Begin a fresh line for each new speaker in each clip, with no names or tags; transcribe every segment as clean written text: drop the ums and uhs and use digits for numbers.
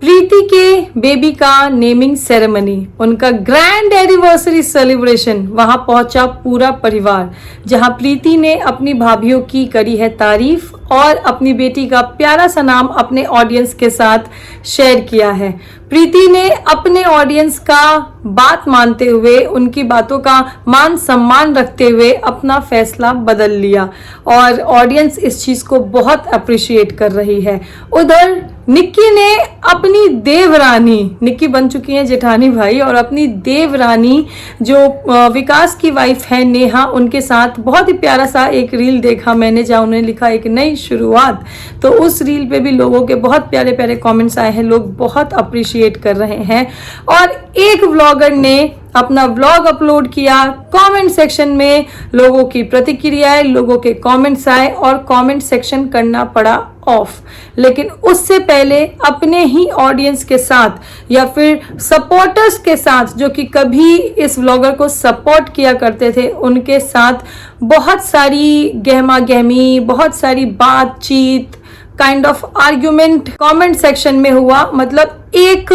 प्रीति के बेबी का naming ceremony, उनका ग्रैंड एनिवर्सरी सेलिब्रेशन, वहां पहुंचा पूरा परिवार, जहां प्रीति ने अपनी भाभीियों की करी है तारीफ और अपनी बेटी का प्यारा सा नाम अपने ऑडियंस के साथ शेयर किया है। प्रीति ने अपने ऑडियंस का बात मानते हुए, उनकी बातों का मान सम्मान रखते हुए अपना फैसला बदल लिया और ऑडियंस इस चीज को बहुत अप्रिशिएट कर रही है। उधर निक्की ने अपनी देवरानी, निक्की बन चुकी हैं जेठानी भाई, और अपनी देवरानी जो विकास की वाइफ है नेहा, उनके साथ बहुत ही प्यारा सा एक रील देखा मैंने, जहाँ उन्होंने लिखा एक नई शुरुआत। तो उस रील पे भी लोगों के बहुत प्यारे प्यारे कमेंट्स आए हैं, लोग बहुत अप्रिशिएट कर रहे हैं। और एक व्लॉगर ने अपना व्लॉग अपलोड किया, कमेंट सेक्शन में लोगों की प्रतिक्रियाएं, लोगों के कमेंट्स आए और कमेंट सेक्शन करना पड़ा ऑफ। लेकिन उससे पहले अपने ही ऑडियंस के साथ या फिर सपोर्टर्स के साथ, जो कि कभी इस व्लॉगर को सपोर्ट किया करते थे, उनके साथ बहुत सारी गहमा गहमी, बहुत सारी बातचीत, kind of argument comment section में हुआ। मतलब एक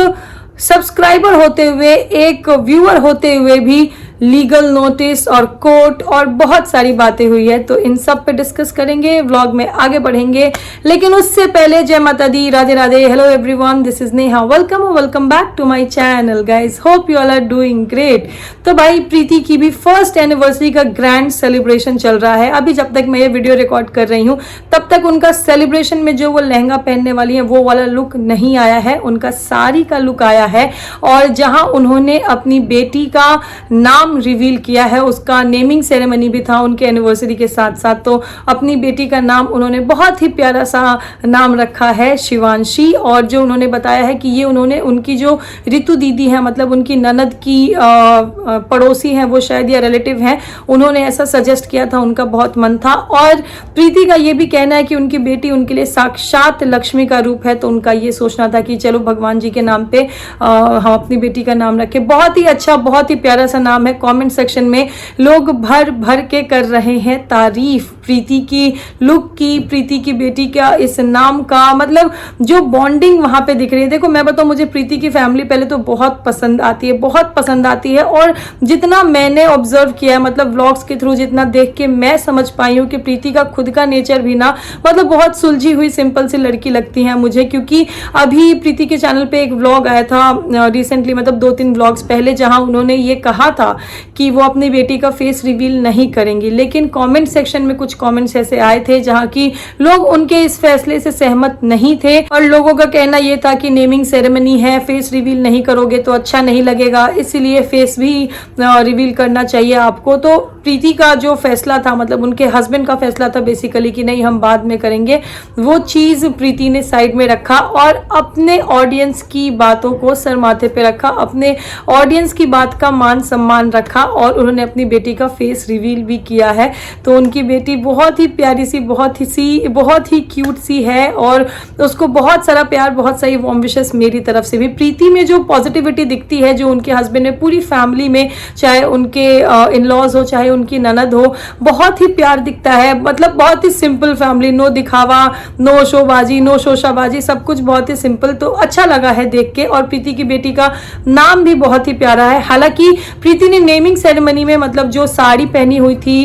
सब्सक्राइबर होते हुए, एक व्यूअर होते हुए भी लीगल नोटिस और कोर्ट और बहुत सारी बातें हुई है। तो इन सब पे डिस्कस करेंगे, व्लॉग में आगे बढ़ेंगे। लेकिन उससे पहले जय माता दी, Radhe Radhe, hello everyone, this is Neha, welcome back to my channel guys, hope you all are doing great. तो भाई प्रीति की भी फर्स्ट एनिवर्सरी का ग्रैंड सेलिब्रेशन चल रहा है। अभी जब तक मैं ये वीडियो रिकॉर्ड कर रही हूँ तब तक उनका सेलिब्रेशन में जो वो लहंगा पहनने वाली है वो वाला लुक नहीं आया है, उनका साड़ी का लुक आया है। और जहां उन्होंने अपनी बेटी का नाम रिवील किया है, उसका नेमिंग सेरेमनी भी था उनके एनिवर्सरी के साथ साथ। तो अपनी बेटी का नाम उन्होंने बहुत ही प्यारा सा नाम रखा है, शिवांशी। और जो उन्होंने बताया है कि ये उन्होंने उनकी जो ऋतु दीदी है, मतलब उनकी ननद की पड़ोसी हैं वो शायद या रिलेटिव हैं, उन्होंने ऐसा सजेस्ट किया था, उनका बहुत मन था। और प्रीति का ये भी कहना है कि उनकी बेटी उनके लिए साक्षात लक्ष्मी का रूप है। तो उनका ये सोचना था कि चलो भगवान जी के नाम पे हम अपनी बेटी का नाम रखें। बहुत ही अच्छा, बहुत ही प्यारा सा नाम है। कमेंट सेक्शन में लोग भर भर के कर रहे हैं तारीफ प्रीति की लुक की, प्रीति की बेटी का इस नाम का, मतलब जो बॉन्डिंग वहां पे दिख रही है। देखो मैं बताऊं, मुझे प्रीति की फैमिली पहले तो बहुत पसंद आती है, बहुत पसंद आती है। और जितना मैंने ऑब्जर्व किया है, मतलब व्लॉग्स के थ्रू जितना देख के मैं समझ पाई हूँ कि प्रीति का खुद का नेचर भी ना, मतलब बहुत सुलझी हुई सिंपल सी लड़की लगती है मुझे। क्योंकि अभी प्रीति के चैनल पे एक व्लॉग आया था रिसेंटली, मतलब 2-3 व्लॉग्स पहले, जहां उन्होंने ये कहा था कि वो अपनी बेटी का फेस रिवील नहीं करेंगी। लेकिन कमेंट सेक्शन में कुछ कमेंट्स ऐसे आए थे जहां की लोग उनके इस फैसले से सहमत नहीं थे। और लोगों का कहना यह था कि नेमिंग सेरेमनी है, फेस रिवील नहीं करोगे तो अच्छा नहीं लगेगा, इसीलिए फेस भी रिवील करना चाहिए आपको। तो प्रीति का जो फैसला था, मतलब उनके हस्बैंड का फैसला था बेसिकली कि नहीं हम बाद में करेंगे, वो चीज प्रीति ने साइड में रखा और अपने ऑडियंस की बातों को सर माथे पे रखा, अपने ऑडियंस की बात का मान सम्मान रखा और उन्होंने अपनी बेटी का फेस रिवील भी किया है। तो उनकी बेटी बहुत ही प्यारी सी, बहुत ही क्यूट सी है और उसको बहुत सारा प्यार, बहुत सारी वार्म विशेस मेरी तरफ से भी। प्रीति में जो पॉजिटिविटी दिखती है, जो उनके हस्बैंड में, पूरी फैमिली में, चाहे उनके इन लॉज हो चाहे उनकी ननद हो, बहुत ही प्यार दिखता है। मतलब बहुत ही सिंपल फैमिली, नो दिखावा, नो शोबाजी, नो शोशाबाजी, सब कुछ बहुत ही सिंपल। तो अच्छा लगा है देख के। और प्रीति की बेटी का नाम भी बहुत ही प्यारा है। हालांकि प्रीति ने नेमिंग सेरेमनी में, मतलब जो साड़ी पहनी हुई थी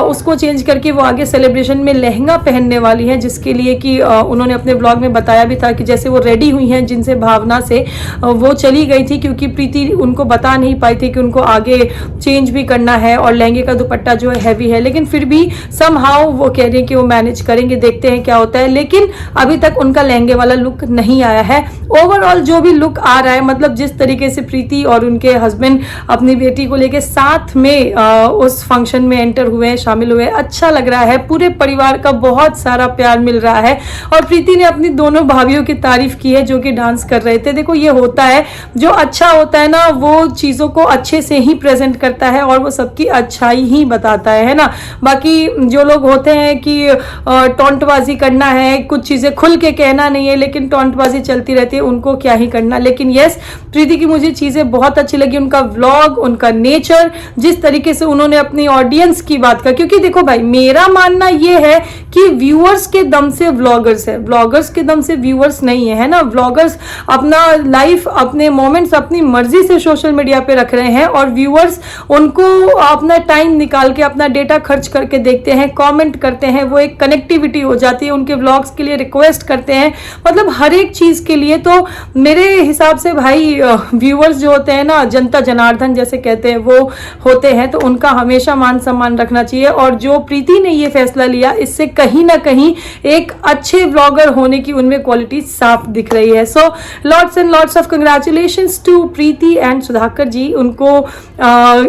उसको चेंज करके वो आगे सेलिब्रेशन में लहंगा पहनने वाली है, जिसके लिए कि उन्होंने अपने ब्लॉग में बताया भी था कि जैसे वो रेडी हुई हैं, जिनसे भावना से वो चली गई थी, क्योंकि प्रीति उनको बता नहीं पाई थी कि उनको आगे चेंज भी करना है और लहंगे का दुपट्टा जो है हैवी है। लेकिन फिर भी समहाउ वो कह रही है कि वो मैनेज करेंगे, देखते हैं क्या होता है। लेकिन अभी तक उनका लहंगे वाला लुक नहीं आया है। ओवरऑल जो भी लुक आ रहा है, मतलब जिस तरीके से प्रीति और उनके हस्बैंड अपनी बेटी को लेके साथ में उस फंक्शन में एंटर हुए हैं, शामिल हुए, अच्छा लग रहा है। पूरे परिवार का बहुत सारा प्यार मिल रहा है। और प्रीति ने अपनी दोनों भाभीियों की तारीफ की है जो कि डांस कर रहे थे। देखो ये होता है, जो अच्छा होता है ना वो चीजों को अच्छे से ही प्रेजेंट करता है और वो सबकी अच्छाई ही बताता है ना। बाकी जो लोग होते हैं कि टॉन्टबाजी करना है, कुछ चीजें खुल के कहना नहीं है, लेकिन टॉन्टबाजी चलती रहती है, उनको क्या ही करना। लेकिन यस, प्रीति की मुझे चीजें बहुत अच्छी लगी, उनका व्लॉग, उनका नेचर, जिस तरीके से उन्होंने अपनी ऑडियंस की बात कर, क्योंकि देखो भाई मेरा मानना ये है कि व्यूअर्स के दम से व्लॉगर्स है, व्लॉगर्स के दम से व्यूअर्स नहीं है ना। व्लॉगर्स अपना लाइफ, अपने मोमेंट्स अपनी मर्जी से सोशल मीडिया पे रख रहे हैं और व्यूअर्स उनको अपना टाइम निकाल के अपना डेटा खर्च करके देखते हैं, कमेंट करते हैं, वो एक कनेक्टिविटी हो जाती है, उनके व्लॉग्स के लिए रिक्वेस्ट करते हैं, मतलब हर एक चीज के लिए। तो मेरे हिसाब से भाई व्यूअर्स जो होते हैं ना, जनता जनार्दन जैसे कहते हैं, वो होते हैं, तो उनका हमेशा मान सम्मान रखना चाहिए। और जो प्रीति ने ये फैसला लिया, इससे कहीं ना कहीं एक अच्छे व्लॉगर होने की उनमें क्वालिटी साफ दिख रही है। So lots and lots of congratulations to Preeti and Sudhakar ji. उनको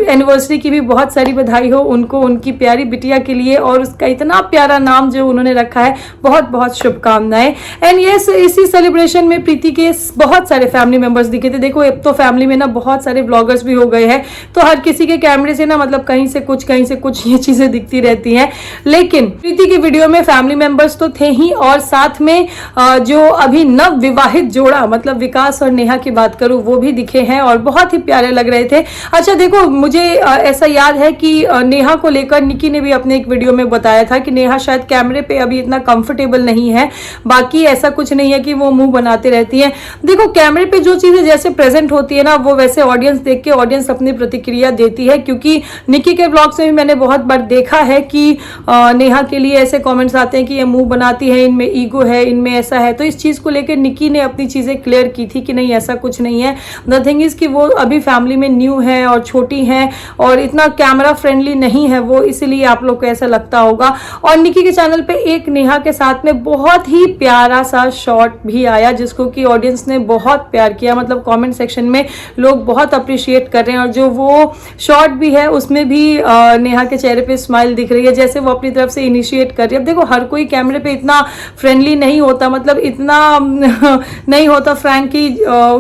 एनिवर्सरी की भी बहुत सारी बधाई हो उनको, उनकी प्यारी बिटिया के लिए, और उसका इतना प्यारा नाम जो उन्होंने रखा है, बहुत बहुत शुभकामनाएं। एंड यस, इसी सेलिब्रेशन में प्रीति के बहुत सारे फैमिली मेंबर्स दिखे थे। देखो अब तो फैमिली में ना बहुत सारे व्लॉगर्स भी हो गए हैं, तो हर किसी के कैमरे से ना मतलब कहीं से कुछ ये चीजें दिखती रहती हैं। लेकिन प्रीति की वीडियो में फैमिली मेंबर्स तो थे ही, और साथ में जो अभी नव विवाहित जोड़ा मतलब विकास और नेहा की बात करूं, वो भी दिखे हैं और बहुत ही प्यारे लग रहे थे। अच्छा देखो, मुझे ऐसा याद है कि नेहा को लेकर निकी ने भी अपने एक वीडियो में बताया था कि नेहा शायद कैमरे पे अभी इतना कंफर्टेबल नहीं है, बाकी ऐसा कुछ नहीं है कि वो मुंह बनाते रहती है। देखो कैमरे पे जो चीजें जैसे प्रेजेंट होती है ना, वो वैसे ऑडियंस देख के ऑडियंस अपनी प्रतिक्रिया देती है। क्योंकि निकी के ब्लॉग्स में भी मैंने बहुत बार देखा है कि नेहा के लिए ऐसे कमेंट्स आते हैं कि ये मुंह बनाती है, इनमें ईगो है, इनमें ऐसा है। तो इस चीज को लेकर निकी ने अपनी चीजें क्लियर की थी कि नहीं ऐसा कुछ नहीं है। द थिंग इज कि वो अभी फैमिली में न्यू है और छोटी है और इतना कैमरा फ्रेंडली नहीं है वो, इसीलिए आप लोग को ऐसा लगता होगा। और निकी के चैनल पे एक नेहा के साथ में बहुत ही प्यारा सा शॉट भी आया, जिसको कि ऑडियंस ने बहुत प्यार किया, मतलब कमेंट सेक्शन में लोग बहुत अप्रिशिएट कर रहे हैं। और जो वो शॉट भी है उसमें भी नेहा के चेहरे पे स्माइल दिख रही है, जैसे वो अपनी तरफ से इनिशिएट कर रही है। अब देखो हर कोई कैमरे पे इतना फ्रेंडली नहीं होता, मतलब इतना नहीं होता फ्रैंक की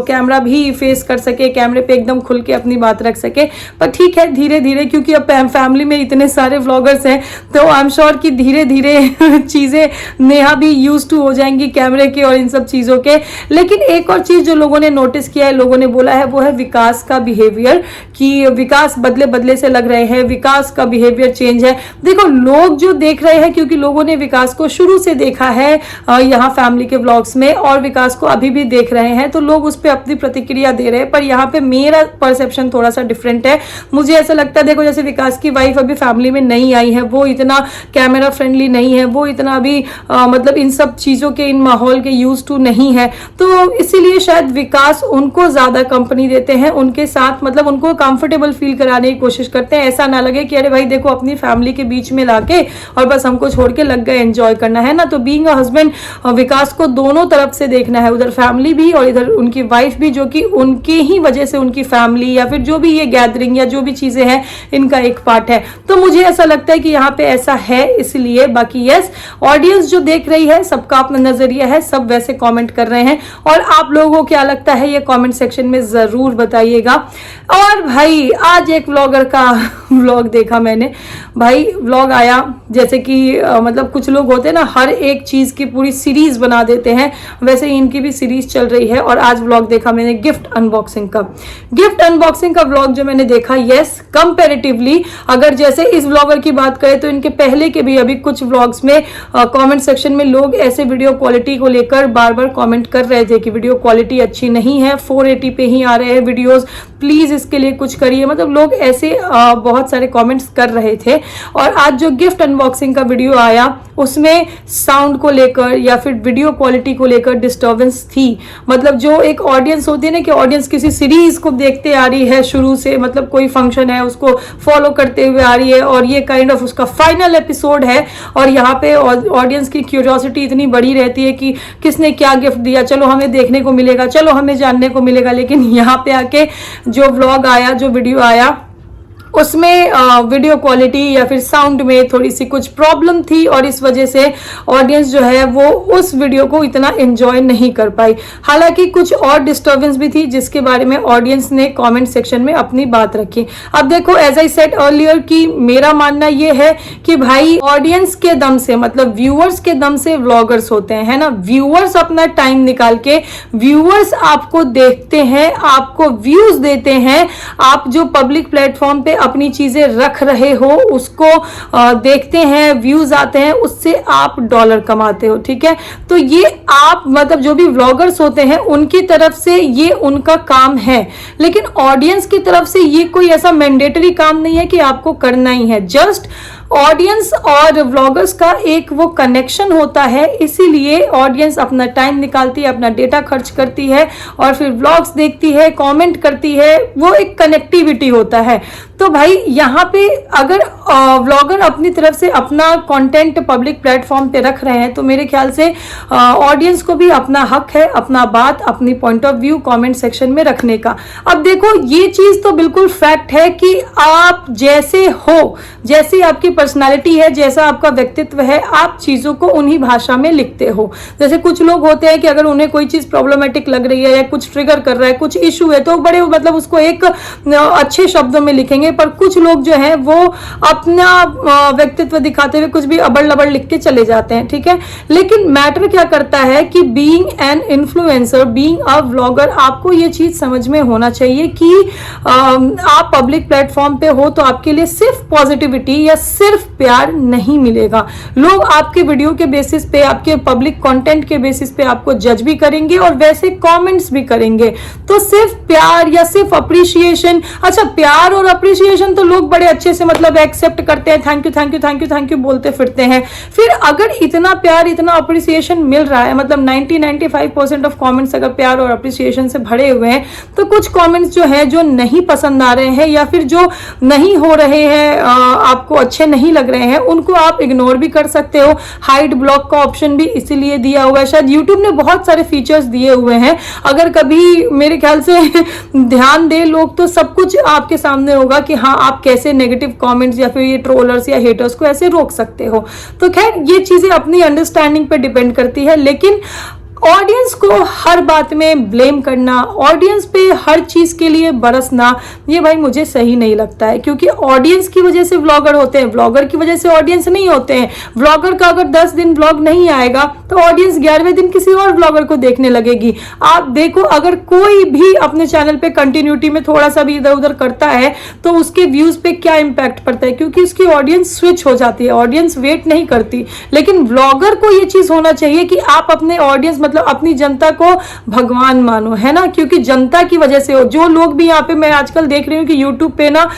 कैमरा भी फेस कर सके, कैमरे पे एकदम खुल के अपनी बात रख सके। पर ठीक है, धीरे धीरे, क्योंकि अब फैमिली में इतने सारे व्लॉगर्स हैं, तो आई एम श्योर कि धीरे धीरे चीजें नेहा भी यूज टू हो जाएंगी कैमरे के और इन सब चीजों के। लेकिन एक और चीज जो लोगों ने नोटिस किया है, लोगों ने बोला है, वो है विकास का बिहेवियर, कि विकास बदले बदले से लग रहे हैं, विकास का बिहेवियर चेंज है। देखो लोग जो देख रहे हैं, क्योंकि लोगों ने विकास को शुरू से देखा है यहाँ फैमिली के व्लॉग्स में, और विकास को अभी भी देख रहे हैं, तो लोग उस पर अपनी प्रतिक्रिया दे रहे हैं। पर यहाँ पे मेरा परसेप्शन थोड़ा सा डिफरेंट है। मुझे ऐसा लगता है, देखो जैसे विकास की वाइफ अभी फैमिली में नहीं आई है, वो इतना कैमरा फ्रेंडली नहीं है, वो इतना अभी मतलब इन सब चीजों के, इन माहौल के यूज टू नहीं है, तो इसीलिए शायद विकास उनको ज्यादा कंपनी देते हैं, उनके साथ मतलब उनको कंफर्टेबल फील कराने की कोशिश करते हैं। ऐसा ना लगे कि अरे भाई देखो अपनी फैमिली के बीच में लाके और बस हमको छोड़ के लग गए एंजॉय करना है ना। तो बीइंग अ हस्बैंड विकास को दोनों तरफ से देखना है, उधर फैमिली भी और इधर उनकी वाइफ भी, जो कि उनके ही वजह से उनकी फैमिली या फिर जो भी ये गैदरिंग या जो भी चीजें हैं इनका एक पार्ट है। तो मुझे ऐसा लगता है कि यहाँ पे ऐसा है, इसलिए। बाकी यस, ऑडियंस जो देख रही है सबका अपना नजरिया है, सब वैसे कमेंट कर रहे हैं, और आप लोगों को क्या लगता है ये कमेंट सेक्शन में जरूर बताइएगा। और भाई आज एक व्लॉगर का व्लॉग देखा मैंने, भाई व्लॉग आया जैसे कि मतलब कुछ लोग होते हैं ना हर एक चीज की पूरी सीरीज बना देते हैं, वैसे ही इनकी भी सीरीज चल रही है। और आज व्लॉग देखा मैंने गिफ्ट अनबॉक्सिंग का व्लॉग जो मैंने देखा, यस कंपैरेटिवली अगर जैसे इस व्लॉगर की बात करें तो इनके पहले के भी अभी कुछ व्लॉग्स में कमेंट सेक्शन में लोग ऐसे वीडियो क्वालिटी को लेकर बार बार कमेंट कर रहे थे कि वीडियो क्वालिटी अच्छी नहीं है, 480 पे ही आ रहे हैं वीडियोस, प्लीज इसके लिए कुछ करिए। मतलब लोग ऐसे बहुत सारे कमेंट्स कर रहे थे। और आज जो गिफ्ट अनबॉक्सिंग का वीडियो आया उसमें साउंड को लेकर या फिर वीडियो क्वालिटी को लेकर डिस्टर्बेंस थी। मतलब जो एक ऑडियंस होती है ना कि ऑडियंस किसी सीरीज को देखते आ रही है शुरू से, मतलब कोई फंक्शन है उसको फॉलो करते हुए आ रही है और ये काइंड ऑफ उसका फाइनल एपिसोड है, और यहाँ पे ऑडियंस की क्यूरियोसिटी इतनी बड़ी रहती है कि किसने क्या गिफ्ट दिया, चलो हमें देखने को मिलेगा, चलो हमें जानने को मिलेगा। लेकिन यहाँ पे आके जो व्लॉग आया, जो वीडियो आया, उसमें वीडियो क्वालिटी या फिर साउंड में थोड़ी सी कुछ प्रॉब्लम थी और इस वजह से ऑडियंस जो है वो उस वीडियो को इतना एंजॉय नहीं कर पाई। हालांकि कुछ और डिस्टर्बेंस भी थी जिसके बारे में ऑडियंस ने कमेंट सेक्शन में अपनी बात रखी। अब देखो, एज आई सेड अर्लियर कि मेरा मानना ये है कि भाई ऑडियंस के दम से, मतलब व्यूअर्स के दम से व्लॉगर्स होते हैं, है ना। व्यूअर्स अपना टाइम निकाल के, व्यूअर्स आपको देखते हैं, आपको व्यूज देते हैं, आप जो पब्लिक प्लेटफॉर्म पे अपनी चीजें रख रहे हो उसको देखते हैं, व्यूज आते हैं, उससे आप डॉलर कमाते हो, ठीक है। तो ये आप मतलब जो भी व्लॉगर्स होते हैं उनकी तरफ से ये उनका काम है, लेकिन ऑडियंस की तरफ से ये कोई ऐसा मैंडेटरी काम नहीं है कि आपको करना ही है। जस्ट ऑडियंस और व्लॉगर्स का एक वो कनेक्शन होता है, इसीलिए ऑडियंस अपना टाइम निकालती है, अपना डेटा खर्च करती है और फिर व्लॉग्स देखती है, कमेंट करती है, वो एक कनेक्टिविटी होता है। तो भाई यहाँ पे अगर व्लॉगर अपनी तरफ से अपना कंटेंट पब्लिक प्लेटफॉर्म पे रख रहे हैं तो मेरे ख्याल से ऑडियंस को भी अपना हक है अपना बात, अपनी point of view comment section में रखने का। अब देखो, ये चीज तो बिल्कुल फैक्ट है कि आप जैसे हो, जैसी आपकी पर्सनालिटी है, जैसा आपका व्यक्तित्व है, आप चीजों को उन्हीं भाषा में लिखते हो। जैसे कुछ लोग होते हैं कि अगर उन्हें कोई चीज प्रॉब्लमेटिक लग रही है या कुछ ट्रिगर कर रहा है, कुछ इशू है, तो बड़े मतलब उसको एक अच्छे शब्दों में लिखेंगे। पर कुछ लोग जो है वो अपना व्यक्तित्व दिखाते हुए कुछ भी अबड़ लबड़ लिख के चले जाते हैं, ठीक है। लेकिन मैटर क्या करता है कि being an influencer, being a vlogger, आपको ये चीज समझ में होना चाहिए कि आप पब्लिक प्लेटफॉर्म पे हो तो आपके लिए सिर्फ पॉजिटिविटी या सिर्फ प्यार नहीं मिलेगा। लोग आपके वीडियो के बेसिस पे, आपके पब्लिक कंटेंट के बेसिस पे आपको जज भी करेंगे और वैसे कमेंट्स भी करेंगे। तो सिर्फ प्यार या सिर्फ अप्रिसिएशन, अच्छा प्यार और अप्रिसिएशन तो लोग बड़े अच्छे से मतलब एक्सेप्ट करते हैं, thank you thank you thank you thank you बोलते फिरते हैं। फिर अगर इतना प्यार इतना अप्रिसिएशन मिल रहा है, मतलब 90-95% ऑफ कमेंट्स अगर प्यार और अप्रिसिएशन से भरे हुए हैं, तो कुछ कमेंट्स जो है जो नहीं पसंद आ रहे हैं या फिर जो नहीं हो रहे हैं, आपको अच्छे नहीं लग रहे हैं, उनको आप इग्नोर भी कर सकते हो। हाइड ब्लॉक का ऑप्शन भी इसीलिए दिया हुआ है, शायद यूट्यूब ने बहुत सारे फीचर्स दिए हुए हैं। अगर कभी मेरे ख्याल से ध्यान दे लोग तो सब कुछ आपके सामने होगा कि हाँ आप कैसे नेगेटिव कमेंट्स या फिर ये ट्रोलर्स या हेटर्स को ऐसे रोक सकते हो। तो खैर ये चीजें अपनी अंडरस्टैंडिंग पे डिपेंड करती है, लेकिन ऑडियंस को हर बात में ब्लेम करना, ऑडियंस पे हर चीज के लिए बरसना, ये भाई मुझे सही नहीं लगता है। क्योंकि ऑडियंस की वजह से व्लॉगर होते हैं, व्लॉगर की वजह से ऑडियंस नहीं होते हैं। व्लॉगर का अगर 10 दिन व्लॉग नहीं आएगा तो ऑडियंस 11वें दिन किसी और व्लॉगर को देखने लगेगी। आप देखो, अगर कोई भी अपने चैनल पे कंटिन्यूटी में थोड़ा सा भी इधर उधर करता है तो उसके व्यूज पे क्या इंपैक्ट पड़ता है, क्योंकि उसकी ऑडियंस स्विच हो जाती है, ऑडियंस वेट नहीं करती। लेकिन व्लॉगर को ये चीज होना चाहिए कि आप अपने ऑडियंस मतलब अपनी जनता को भगवान मानो, है ना। क्योंकि जनता की वजह से हो, जो लोग भी यहाँ पे मैं आजकल देख रही हूँ कि यूट्यूब पे ना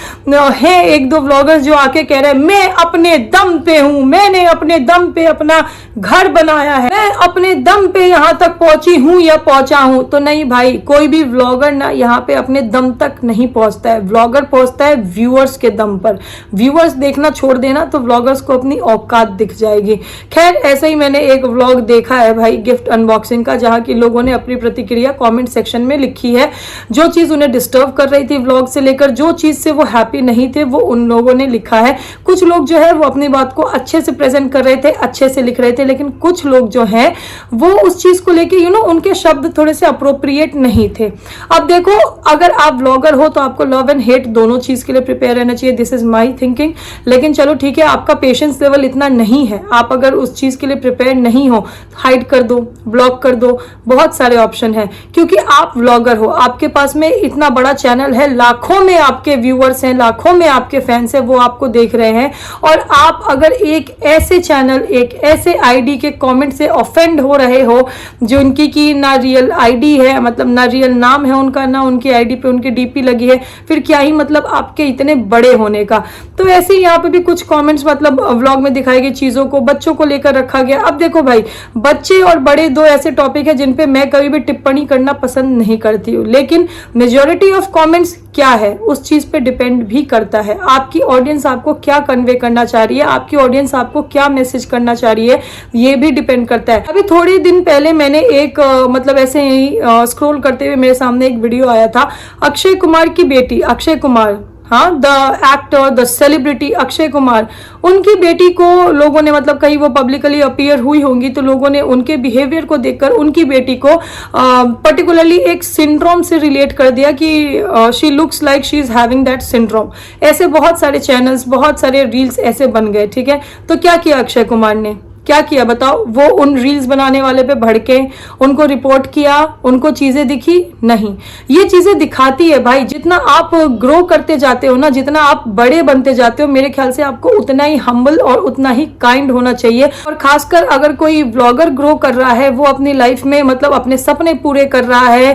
है एक दो व्लॉगर्स जो आके कह रहे हैं मैं अपने दम पे हूं, मैंने अपने दम पे अपना घर बनाया है, मैं अपने दम पे यहाँ तक पहुंची हूं या पहुंचा हूं। तो नहीं भाई, कोई भी व्लॉगर ना यहाँ पे अपने दम तक नहीं पहुंचता है। व्लॉगर पहुंचता है व्यूअर्स के दम पर। व्यूअर्स देखना छोड़ देना तो व्लॉगर्स को अपनी औकात दिख जाएगी। खैर ऐसे ही मैंने एक व्लॉग देखा है भाई, गिफ्ट अनबॉक्सिंग का, जहां की लोगों ने अपनी प्रतिक्रिया कमेंट सेक्शन में लिखी है। जो चीज उन्हें डिस्टर्ब कर रही थी व्लॉग से लेकर, जो चीज से वो हैप्पी नहीं थे, वो उन लोगों ने लिखा है। कुछ लोग जो है वो अपनी बात को अच्छे से प्रेजेंट कर रहे थे, अच्छे से लिख रहे थे, लेकिन कुछ लोग जो है वो उस चीज को लेके उनके शब्द थोड़े से अप्रोप्रिएट नहीं थे। अब देखो, अगर आप व्लॉगर हो तो आपको लव एंड हेट दोनों चीज के लिए प्रिपेयर रहना चाहिए। This is my thinking. लेकिन चलो ठीक है, आपका पेशेंस लेवल इतना नहीं है, आप अगर उस चीज के लिए प्रिपेयर नहीं हो, हाइड कर दो, ब्लॉक कर दो, बहुत सारे ऑप्शन हैं। क्योंकि आप व्लॉगर हो, आपके पास में इतना बड़ा चैनल है, लाखों में आपके व्यूअर्स हैं, लाखों में आपके फैंस हैं, वो आपको देख रहे हैं। और आप अगर एक ऐसे चैनल, एक ऐसे आईडी के कमेंट से ऑफेंड हो रहे हो जो उनकी की ना रियल आईडी है, मतलब ना रियल नाम है उनका, ना उनकी आईडी पे उनकी डीपी लगी है, फिर क्या ही मतलब आपके इतने बड़े होने का। तो ऐसे ही यहाँ पे भी कुछ कमेंट्स मतलब व्लॉग में दिखाई गई चीजों को बच्चों को लेकर रखा गया। अब देखो भाई, बच्चे और बड़े दो ऐसे टॉपिक है जिन पे मैं कभी भी टिप्पणी करना पसंद नहीं करती हूँ, लेकिन मेजॉरिटी ऑफ कमेंट्स क्या है उस चीज पे डिपेंड भी करता है। आपकी ऑडियंस आपको क्या कन्वे करना चाह रही है, आपकी ऑडियंस आपको क्या मैसेज करना चाह रही है, ये भी डिपेंड करता है। अभी थोड़े दिन पहले मैंने एक मतलब ऐसे ही स्क्रॉल करते हुए मेरे सामने एक वीडियो आया था। अक्षय कुमार की बेटी, अक्षय कुमार हाँ, the actor, the celebrity Akshay Kumar, उनकी बेटी को लोगों ने मतलब कहीं वो पब्लिकली अपीयर हुई होंगी तो लोगों ने उनके बिहेवियर को देखकर उनकी बेटी को पर्टिकुलरली एक सिंड्रोम से रिलेट कर दिया कि she looks like she is having that syndrome. ऐसे बहुत सारे चैनल्स, बहुत सारे रील्स ऐसे बन गए। ठीक है, तो क्या किया अक्षय कुमार ने, क्या किया बताओ? वो उन रील्स बनाने वाले पे भड़के, उनको रिपोर्ट किया, उनको चीजें दिखी? नहीं। ये चीजें दिखाती है भाई, जितना आप ग्रो करते जाते हो ना, जितना आप बड़े बनते जाते हो, मेरे ख्याल से आपको उतना ही हम्बल और उतना ही काइंड होना चाहिए। और खासकर अगर कोई ब्लॉगर ग्रो कर रहा है, वो अपनी लाइफ में मतलब अपने सपने पूरे कर रहा है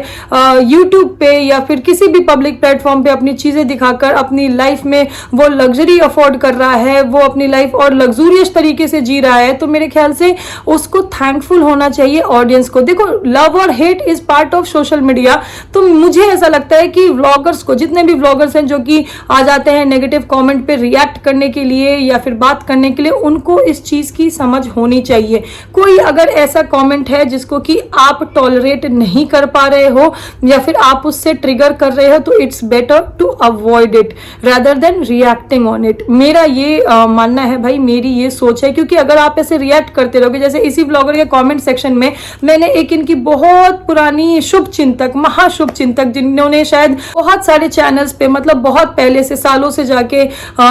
यूट्यूब पे या फिर किसी भी पब्लिक प्लेटफॉर्म पे अपनी चीजें दिखाकर अपनी लाइफ में वो लग्जरी अफोर्ड कर रहा है, वो अपनी लाइफ और लग्जूरियस तरीके से जी रहा है, तो मेरे ख्याल से उसको थैंकफुल होना चाहिए ऑडियंस को। देखो, लव और hate is part of social media. तो मुझे ऐसा लगता है कि व्लॉगर्स को, जितने भी व्लॉगर्स हैं जो कि आ जाते हैं नेगेटिव कमेंट पे रिएक्ट करने के लिए या फिर बात करने के लिए, उनको इस चीज की समझ होनी चाहिए। कोई अगर ऐसा कमेंट है जिसको कि आप टॉलरेट नहीं कर पा रहे हो या फिर आप उससे ट्रिगर कर रहे हो, तो it's better to avoid it rather than reacting on it. मेरा ये मानना है भाई, मेरी ये सोच है। क्योंकि अगर आप ऐसे रिएक्ट करते रहोगे, जैसे इसी ब्लॉगर के कमेंट सेक्शन में मैंने एक इनकी बहुत पुरानी शुभ चिंतक, महाशुभ चिंतक, जिन्होंने शायद बहुत सारे चैनल्स पे मतलब बहुत पहले से, सालों से जाके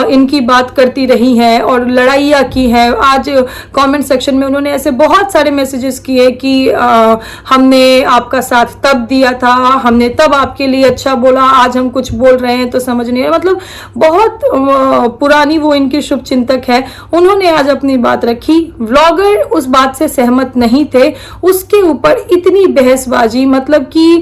इनकी बात करती रही हैं और लड़ाइयाँ की हैं, आज कमेंट सेक्शन में उन्होंने ऐसे बहुत सारे मैसेजेस किए कि हमने आपका साथ तब दिया था, हमने तब आपके लिए अच्छा बोला, आज हम कुछ बोल रहे हैं तो समझ नहीं है। मतलब बहुत पुरानी वो इनकी शुभ चिंतक है। उन्होंने आज अपनी बात रखी, व्लॉगर उस बात से सहमत नहीं थे, उसके ऊपर इतनी बहसबाजी, मतलब कि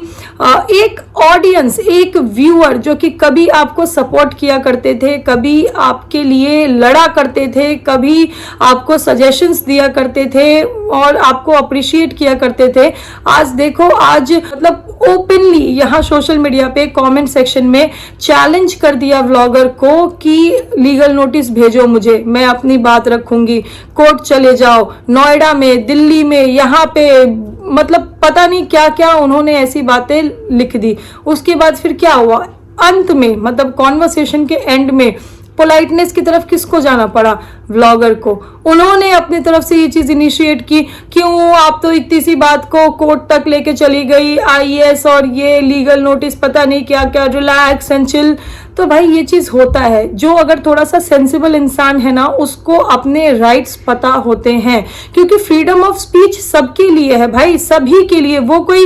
एक ऑडियंस, एक व्यूअर जो कि कभी आपको सपोर्ट किया करते थे, कभी आपके लिए लड़ा करते थे, कभी आपको सजेशंस दिया करते थे और आपको अप्रिशिएट किया करते थे, आज देखो, आज मतलब ओपनली यहाँ सोशल मीडिया पे कमेंट सेक्शन में चैलेंज कर दिया व्लॉगर को कि लीगल नोटिस भेजो मुझे, मैं अपनी बात रखूंगी, कोर्ट चले जाओ, नोएडा में, दिल्ली में, यहाँ पे, मतलब पता नहीं क्या क्या उन्होंने ऐसी बातें लिख दी। उसके बाद फिर क्या हुआ अंत में, मतलब कॉन्वर्सेशन के एंड में पोलाइटनेस की तरफ किसको जाना पड़ा? व्लॉगर को। उन्होंने अपनी तरफ से ये चीज इनिशिएट की, क्यों आप तो इतनी सी बात को कोर्ट तक लेके चली गई, आईएएस और ये लीगल नोटिस, पता नहीं क्या क्या, रिलैक्स एंड चिल। तो भाई ये चीज होता है, जो अगर थोड़ा सा सेंसिबल इंसान है ना, उसको अपने राइट्स पता होते हैं, क्योंकि फ्रीडम ऑफ स्पीच सबके लिए है भाई, सभी के लिए। वो कोई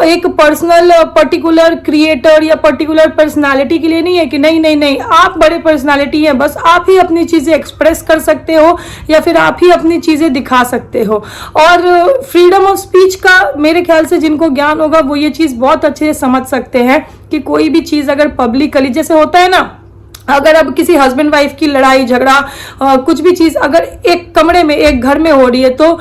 एक पर्सनल पर्टिकुलर क्रिएटर या पर्टिकुलर पर्सनालिटी के लिए नहीं है कि नहीं नहीं नहीं आप बड़े पर्सनालिटी है, बस आप ही अपनी चीजें एक्सप्रेस कर सकते हो या फिर आप ही अपनी चीजें दिखा सकते हो। और फ्रीडम ऑफ स्पीच का मेरे ख्याल से जिनको ज्ञान होगा वो ये चीज बहुत अच्छे से समझ सकते हैं कि कोई भी चीज अगर पब्लिकली, जैसे होता है ना, अगर अब किसी हस्बैंड वाइफ की लड़ाई झगड़ा कुछ भी चीज अगर एक कमरे में, एक घर में हो रही है, तो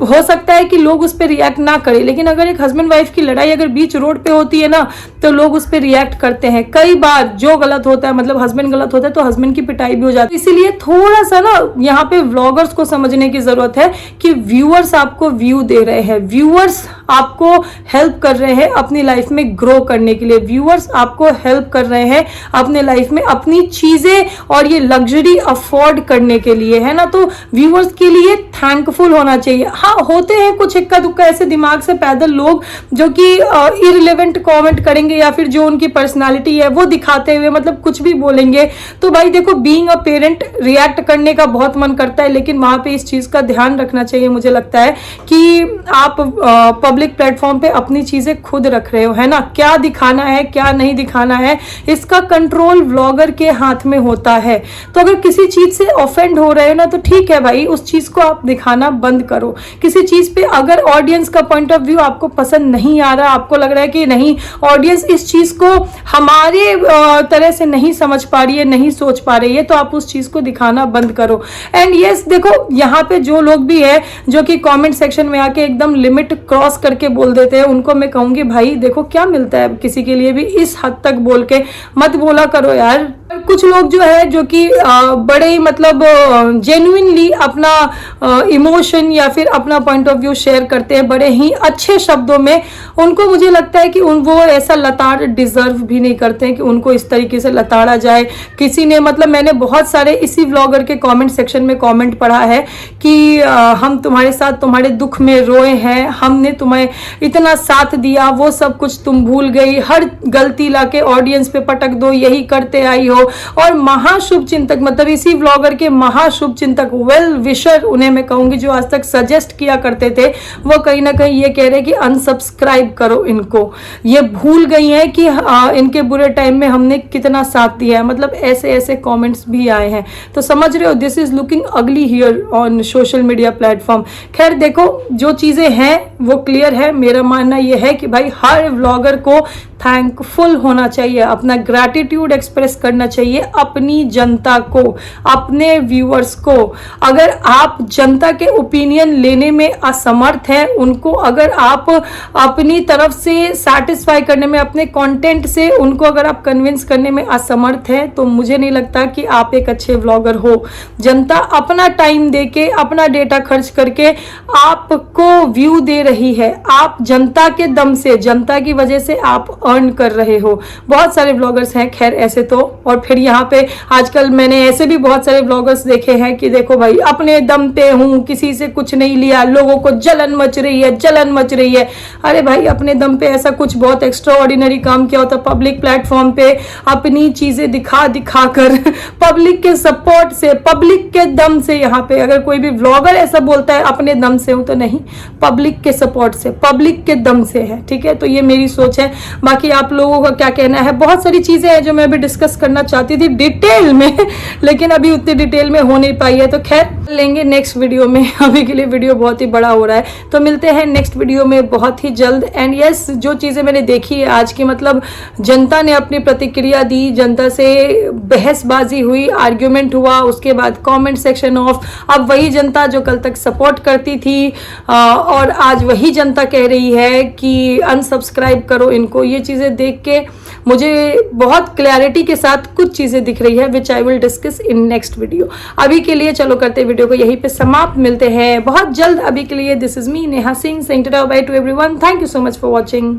हो सकता है कि लोग उस पर रिएक्ट ना करें, लेकिन अगर एक हस्बैंड वाइफ की लड़ाई अगर बीच रोड पे होती है ना, तो लोग उस पर रिएक्ट करते हैं। कई बार जो गलत होता है, मतलब हस्बैंड गलत होता है तो हस्बैंड की पिटाई भी हो जाती है। इसीलिए थोड़ा सा ना यहाँ पे व्लॉगर्स को समझने की जरूरत है कि व्यूअर्स आपको व्यू दे रहे हैं, व्यूअर्स आपको हेल्प कर रहे हैं अपनी लाइफ में ग्रो करने के लिए, व्यूअर्स आपको हेल्प कर रहे हैं अपने लाइफ में अपनी चीजें और ये लग्जरी अफोर्ड करने के लिए, है ना। तो व्यूअर्स के लिए थैंकफुल होना चाहिए। हाँ, होते हैं कुछ इक्का दुक्का ऐसे दिमाग से पैदल लोग जो कि इररिलेवेंट कमेंट करेंगे या फिर जो उनकी पर्सनालिटी है वो दिखाते हुए मतलब कुछ भी बोलेंगे। तो भाई देखो, बीइंग अ पेरेंट रिएक्ट करने का बहुत मन करता है, लेकिन वहां पे इस चीज का ध्यान रखना चाहिए। मुझे लगता है कि आप पब्लिक प्लेटफॉर्म पे अपनी चीजें खुद रख रहे हो, है ना, क्या दिखाना है क्या नहीं दिखाना है, इसका कंट्रोल व्लॉगर के हाथ में होता है। तो अगर किसी चीज से ऑफेंड हो रहे हो ना, तो ठीक है भाई, उस चीज को आप दिखाना बंद करो। किसी चीज पे अगर ऑडियंस का पॉइंट ऑफ व्यू आपको पसंद नहीं आ रहा, आपको लग रहा है कि नहीं ऑडियंस इस चीज को हमारे तरह से नहीं समझ पा रही है, नहीं सोच पा रही है, तो आप उस चीज को दिखाना बंद करो। एंड यस, देखो यहाँ पे जो लोग भी है जो कि कमेंट सेक्शन में आके एकदम लिमिट क्रॉस करके बोल देते हैं, उनको मैं कहूंगी भाई देखो क्या मिलता है किसी के लिए भी इस हद तक बोल के मत बोला करो यार। और कुछ लोग जो है जो कि बड़े ही मतलब जेन्युइनली अपना इमोशन या फिर अपना पॉइंट ऑफ व्यू शेयर करते हैं बड़े ही अच्छे शब्दों में। उनको मुझे लगता है कि वो ऐसा लताड़ डिजर्व भी नहीं करते हैं कि उनको इस तरीके से लताड़ा जाए। किसी ने मतलब मैंने बहुत सारे इसी व्लॉगर के कमेंट सेक्शन में कमेंट पढ़ा है कि हम तुम्हारे साथ तुम्हारे दुख में रोए हैं, हमने तुम्हें इतना साथ दिया, वो सब कुछ तुम भूल गई, हर गलती लाके ऑडियंस पे पटक दो, यही करते आई हो। और महाशुभ चिंतक मतलब इसी व्लॉगर के महाशुभ चिंतक वेल विशर उन्हें मैं कहूंगी जो आज तक सजेस्ट किया करते थे, वो कहीं ना कहीं ये कह रहे कि अनसब्सक्राइब करो इनको। ये भूल गई हैं कि इनके बुरे टाइम में हमने कितना साथ दिया है। मतलब ऐसे ऐसे कमेंट्स भी आए हैं, तो समझ रहे हो दिस इज लुकिंग अगली here on social media platform. खैर देखो, जो चीजें हैं वो क्लियर है। मेरा मानना ये है कि भाई हर व्लॉगर को थैंकफुल होना चाहिए, अपना ग्रैटिट्यूड एक्सप्रेस करना चाहिए अपनी जनता को, अपने व्यूअर्स को। अगर आप जनता के ओपिनियन लेने में असमर्थ हैं, उनको अगर आप अपनी तरफ से सेटिस्फाई करने में, अपने कंटेंट से उनको अगर आप कन्विंस करने में असमर्थ हैं, तो मुझे नहीं लगता कि आप एक अच्छे व्लॉगर हो। जनता अपना टाइम देके, अपना डेटा खर्च करके आपको व्यू दे रही है। आप जनता के दम से, जनता की वजह से आप अर्न कर रहे हो। बहुत सारे व्लॉगर्स हैं खैर ऐसे तो। और फिर यहाँ पे आजकल मैंने ऐसे भी बहुत सारे व्लॉगर्स देखे हैं कि देखो भाई अपने दम पे हूं, किसी से कुछ नहीं लिया, लोगों को जलन मच रही है, जलन मच रही है। अरे भाई अपने दम पे ऐसा कुछ बहुत एक्स्ट्रा ऑर्डिनरी काम किया होता पब्लिक प्लेटफॉर्म पे अपनी चीजें दिखा दिखा कर पब्लिक के सपोर्ट से, पब्लिक के दम से। यहाँ पे अगर कोई भी व्लॉगर ऐसा बोलता है अपने दम से हूं, तो नहीं, पब्लिक के सपोर्ट से, पब्लिक के दम से है। ठीक है, तो ये मेरी सोच है। बाकी आप लोगों का क्या कहना है? बहुत सारी चीजें हैं जो मैं अभी डिस्कस करना चाहती थी डिटेल में लेकिन अभी उतनी डिटेल में हो नहीं पाई है, तो खैर लेंगे नेक्स्ट वीडियो में। अभी के लिए वीडियो बहुत ही बड़ा हो रहा है, तो मिलते हैं नेक्स्ट वीडियो में बहुत ही जल्द। एंड यस, जो चीजें मैंने देखी है आज की, मतलब जनता ने अपनी प्रतिक्रिया दी, जनता से बहसबाजी हुई, आर्ग्यूमेंट हुआ, उसके बाद कमेंट सेक्शन ऑफ। अब वही जनता जो कल तक सपोर्ट करती थी और आज वही जनता कह रही है कि अनसब्सक्राइब करो इनको। ये चीजें देख के मुझे बहुत क्लैरिटी के साथ कुछ चीजें दिख रही है which I will discuss in next video. अभी के लिए चलो करते वीडियो को यहीं पे समाप्त, मिलते हैं बहुत जल्द। अभी के लिए this is me Neha Singh, saying tata by two everyone. Thank you so much for watching.